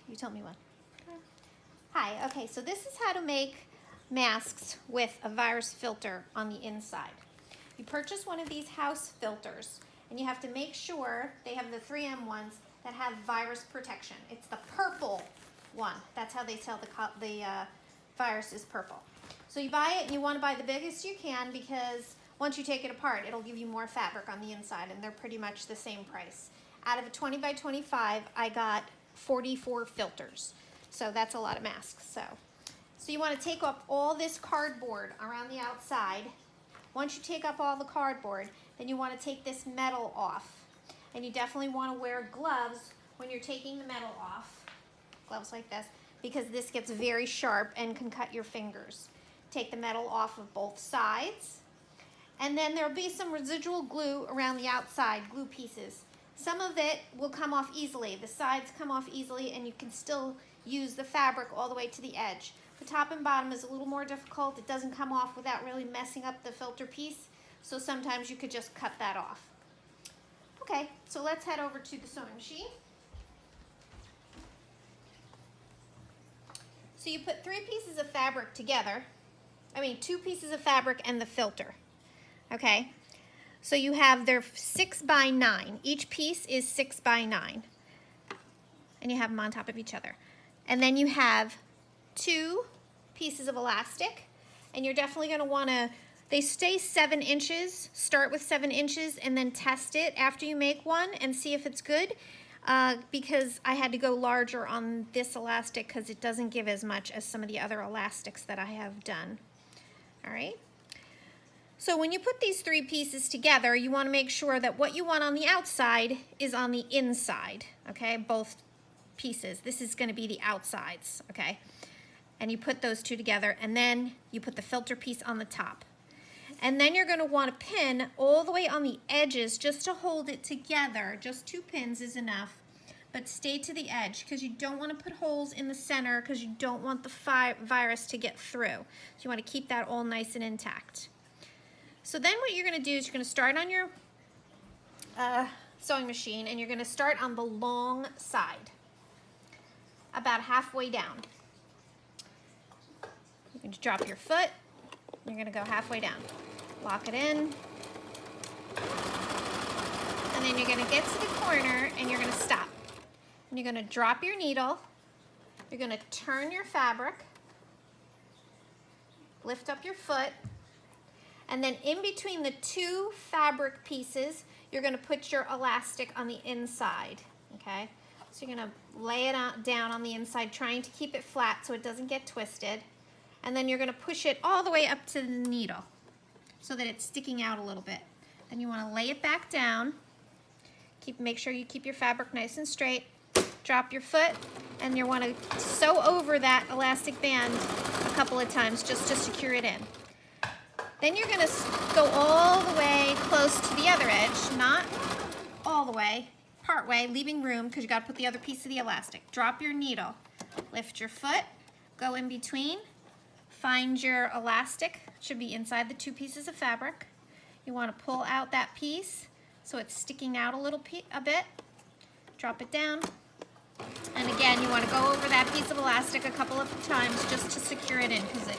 You tell me one. Hi, okay, so this is how to make masks with a virus filter on the inside. You purchase one of these house filters and you have to make sure they have the 3M ones that have virus protection. It's the purple one. That's how they tell the virus is purple. So you buy it and you want to buy the biggest you can because once you take it apart, it'll give you more fabric on the inside and they're pretty much the same price. Out of a 20 by 25, I got 44 filters. So that's a lot of masks. So you want to take off all this cardboard around the outside. Once you take up all the cardboard, then you want to take this metal off. And you definitely want to wear gloves when you're taking the metal off. Gloves like this, because this gets very sharp and can cut your fingers. Take the metal off of both sides. And then there'll be some residual glue around the outside, glue pieces. Some of it will come off easily. The sides come off easily and you can still use the fabric all the way to the edge. The top and bottom is a little more difficult. It doesn't come off without really messing up the filter piece. So sometimes you could just cut that off. Okay, so let's head over to the sewing machine. So you put 3 pieces of fabric together. 2 pieces of fabric and the filter. Okay, so you have their 6 by 9. Each piece is 6 by 9. And you have them on top of each other. And then you have 2 pieces of elastic. And you're definitely going to want to, they stay 7 inches. Start with 7 inches and then test it after you make one and see if it's good. Because I had to go larger on this elastic because it doesn't give as much as some of the other elastics that I have done. All right. So when you put these 3 pieces together, you want to make sure that what you want on the outside is on the inside, okay? Both pieces. This is going to be the outsides, okay? And you put those 2 together, and then you put the filter piece on the top. And then you're going to want to pin all the way on the edges just to hold it together. Just 2 pins is enough, but stay to the edge because you don't want to put holes in the center because you don't want the virus to get through. So you want to keep that all nice and intact. So then what you're going to do is you're going to start on your sewing machine and you're going to start on the long side, about halfway down. You're going to drop your foot, you're going to go halfway down. Lock it in, and then you're going to get to the corner and you're going to stop. And you're going to drop your needle, you're going to turn your fabric, lift up your foot, and then in between the 2 fabric pieces, you're going to put your elastic on the inside, okay? So you're going to lay it down on the inside, trying to keep it flat so it doesn't get twisted. And then you're going to push it all the way up to the needle so that it's sticking out a little bit. Then you want to lay it back down. Make sure you keep your fabric nice and straight. Drop your foot, and you want to sew over that elastic band a couple of times just to secure it in. Then you're going to go all the way close to the other edge, not all the way, part way, leaving room because you got to put the other piece of the elastic. Drop your needle, lift your foot, go in between, find your elastic, it should be inside the 2 pieces of fabric. You want to pull out that piece so it's sticking out a bit, drop it down, and again you want to go over that piece of elastic a couple of times just to secure it in because it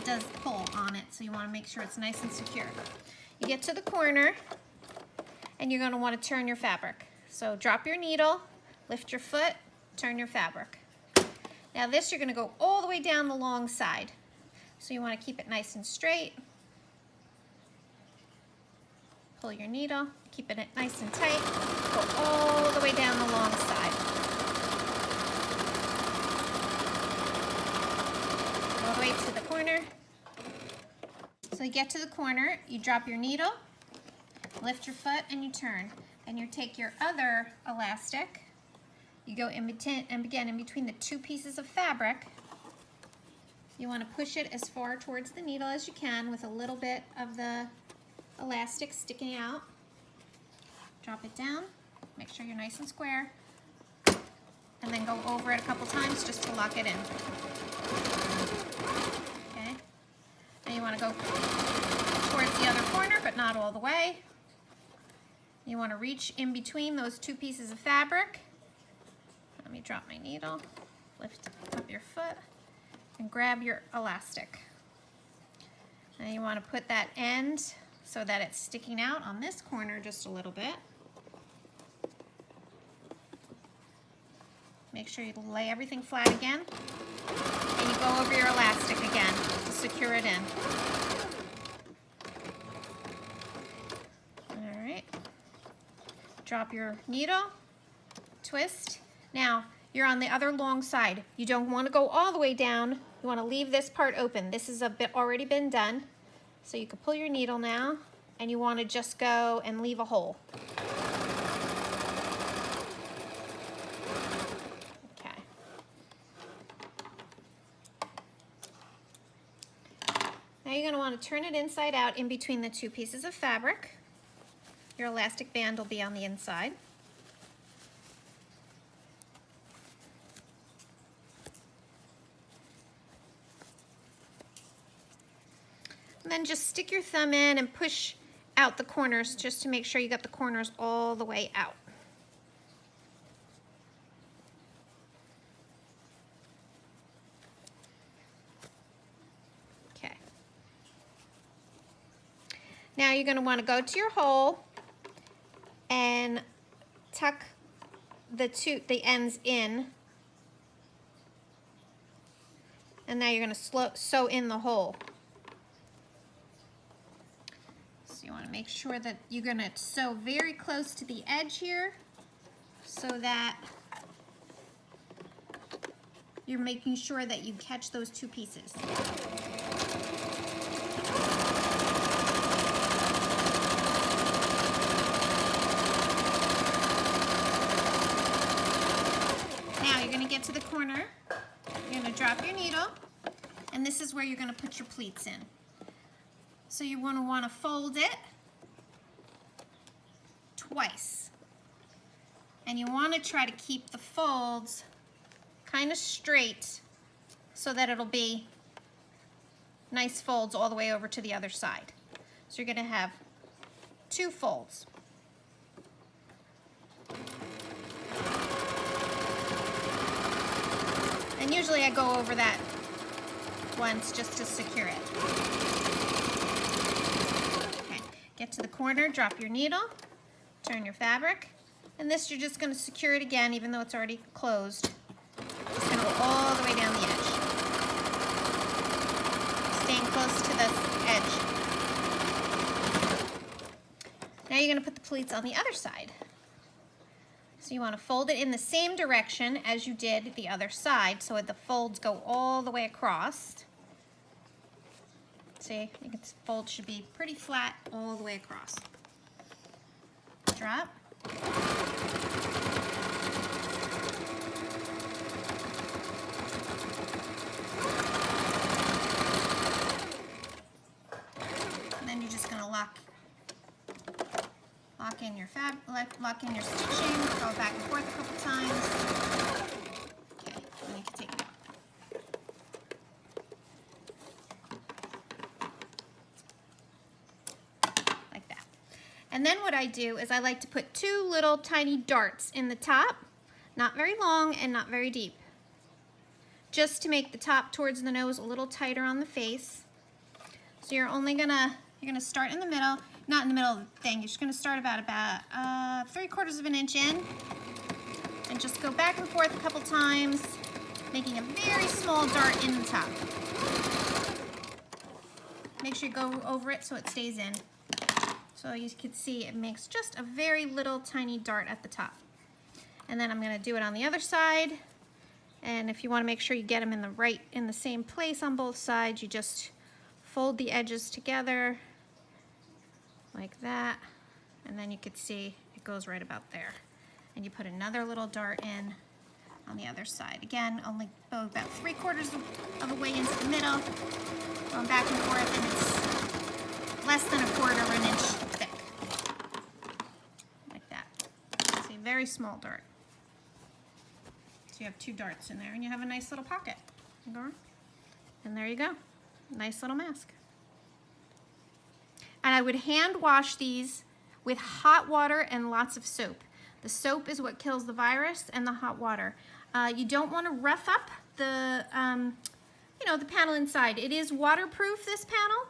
does pull on it, so you want to make sure it's nice and secure. You get to the corner and you're going to want to turn your fabric. So drop your needle, lift your foot, turn your fabric. Now this you're going to go all the way down the long side. So you want to keep it nice and straight. Pull your needle, keep it nice and tight, go all the way down the long side. All the way to the corner. So you get to the corner, you drop your needle, lift your foot, and you turn. And you take your other elastic, you go in between, and again in between the 2 pieces of fabric. You want to push it as far towards the needle as you can with a little bit of the elastic sticking out. Drop it down, make sure you're nice and square, and then go over it a couple times just to lock it in. Okay, and you want to go towards the other corner, but not all the way. You want to reach in between those 2 pieces of fabric. Let me me drop my needle, lift up your foot, and grab your elastic. And you want to put that end so that it's sticking out on this corner just a little bit. Make sure you lay everything flat again, and you go over your elastic again to secure it in. All right. Drop your needle, twist. Now, you're on the other long side. You don't want to go all the way down. You want to leave this part open. This is a bit already been done. So you can pull your needle now, and you want to just go and leave a hole. Okay. Now you're going to want to turn it inside out in between the two pieces of fabric. Your elastic band will be on the inside. And then just stick your thumb in and push out the corners just to make sure you got the corners all the way out. Okay. Now you're going to want to go to your hole and tuck the ends in. And now you're going to sew in the hole. You want to make sure that you're going to sew very close to the edge here so that you're making sure that you catch those two pieces. Now you're going to get to the corner, you're going to drop your needle, and this is where you're going to put your pleats in. So you want to fold it twice. And you want to try to keep the folds kind of straight so that it'll be nice folds all the way over to the other side. So you're going to have two folds. And usually I go over that once just to secure it. Get to the corner, drop your needle, turn your fabric, and this you're just going to secure it again even though it's already closed. Just going to go all the way down the edge. Staying close to the edge. Now you're going to put the pleats on the other side. So you want to fold it in the same direction as you did the other side so the folds go all the way across. See, the fold should be pretty flat all the way across. Drop. And then you're just going to lock in your lock in your stitching, go back and forth a couple times. Okay, then you can take it out. And then what I do is I like to put two little tiny darts in the top, not very long and not very deep, just to make the top towards the nose a little tighter on the face. So you're gonna start in the middle, not in the middle of the thing. You're just gonna start about 3/4 of an inch in, and just go back and forth a couple times, making a very small dart in the top. Make sure you go over it so it stays in. So you can see it makes just a very little tiny dart at the top. And then I'm going to do it on the other side. And if you want to make sure you get them in the same place on both sides, you just fold the edges together like that. And then you can see it goes right about there. And you put another little dart in on the other side. Again, only go about 3/4 of the way into the middle, going back and forth, and it's less than 1/4 of an inch thick, like that. See, very small dart. So you have two darts in there, and you have a nice little pocket. And there you go, nice little mask. And I would hand wash these with hot water and lots of soap. The soap is what kills the virus, and the hot water. You don't want to rough up the, you know, the panel inside. It is waterproof, this panel,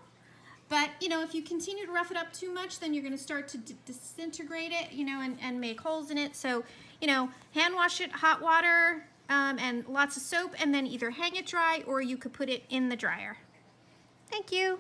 but, you know, if you continue to rough it up too much, then you're going to start to disintegrate it, you know, and make holes in it. So, you know, hand wash it, hot water, and lots of soap, and then either hang it dry or you could put it in the dryer. Thank you.